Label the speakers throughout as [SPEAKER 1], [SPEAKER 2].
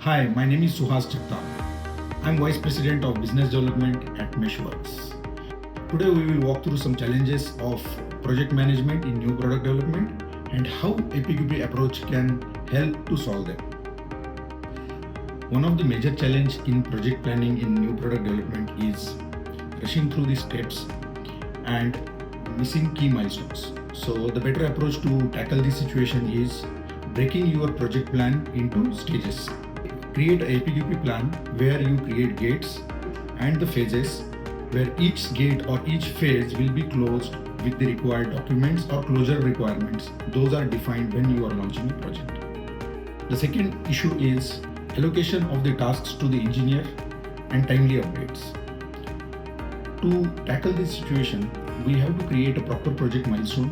[SPEAKER 1] Hi, my name is Suhas Jagtap. I'm Vice President of Business Development at MESH Works. Today we will walk through some challenges of project management in new product development and how APQP approach can help to solve them. One of the major challenges in project planning in new product development is rushing through the steps and missing key milestones. So the better approach to tackle this situation is breaking your project plan into stages. Create a APQP plan where you create gates and the phases where each gate or each phase will be closed with the required documents or closure requirements. Those are defined when you are launching a project. The second issue is allocation of the tasks to the engineer and timely updates. To tackle this situation, we have to create a proper project milestone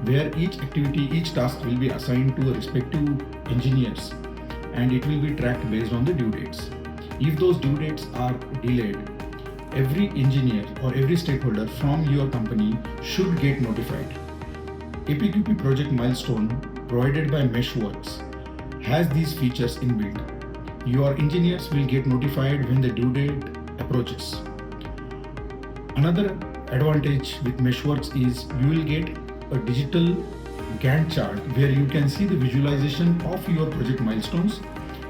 [SPEAKER 1] where each activity, each task will be assigned to a respective engineers and it will be tracked based on the due dates. If those due dates are delayed, every engineer or every stakeholder from your company should get notified. APQP Project Milestone provided by MESH Works has these features inbuilt. Your engineers will get notified when the due date approaches. Another advantage with MESH Works is you will get a digital Gantt chart where you can see the visualization of your project milestones.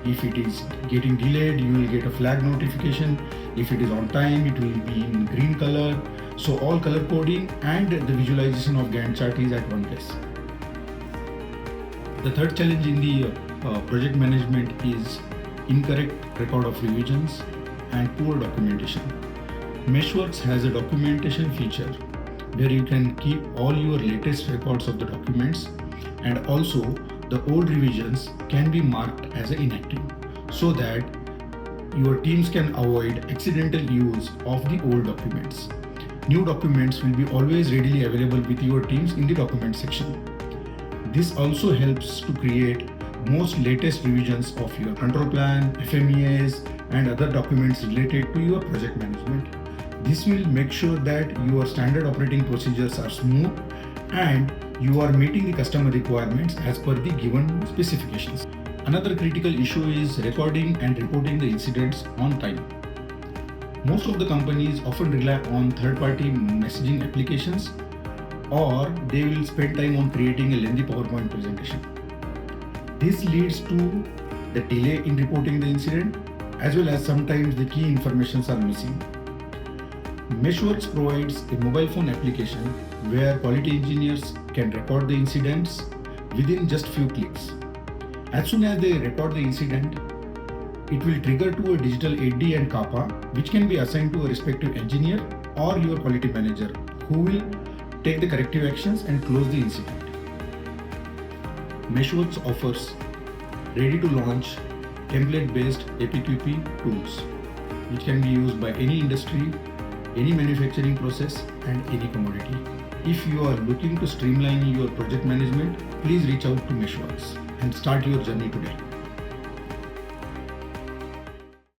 [SPEAKER 1] If it is getting delayed, you will get a flag notification. If it is on time, it will be in green color. So all color coding and the visualization of Gantt chart is at one place. The third challenge in the project management is incorrect record of revisions and poor documentation. MESH Works has a documentation feature where you can keep all your latest records of the documents, and also the old revisions can be marked as inactive so that your teams can avoid accidental use of the old documents. New documents will be always readily available with your teams in the document section. This also helps to create most latest revisions of your control plan, FMEAs, and other documents related to your project management. This will make sure that your standard operating procedures are smooth and you are meeting the customer requirements as per the given specifications. Another critical issue is recording and reporting the incidents on time. Most of the companies often rely on third-party messaging applications, or they will spend time on creating a lengthy PowerPoint presentation. This leads to the delay in reporting the incident, as well as sometimes the key informations are missing. MESH Works provides a mobile phone application where quality engineers can record the incidents within just few clicks. As soon as they record the incident, it will trigger to a digital 8D and CAPA, which can be assigned to a respective engineer or your quality manager, who will take the corrective actions and close the incident. MESH Works offers ready-to-launch template-based APQP tools, which can be used by any industry, any manufacturing process, and any commodity. If you are looking to streamline your project management, please reach out to MESH Works and start your journey today.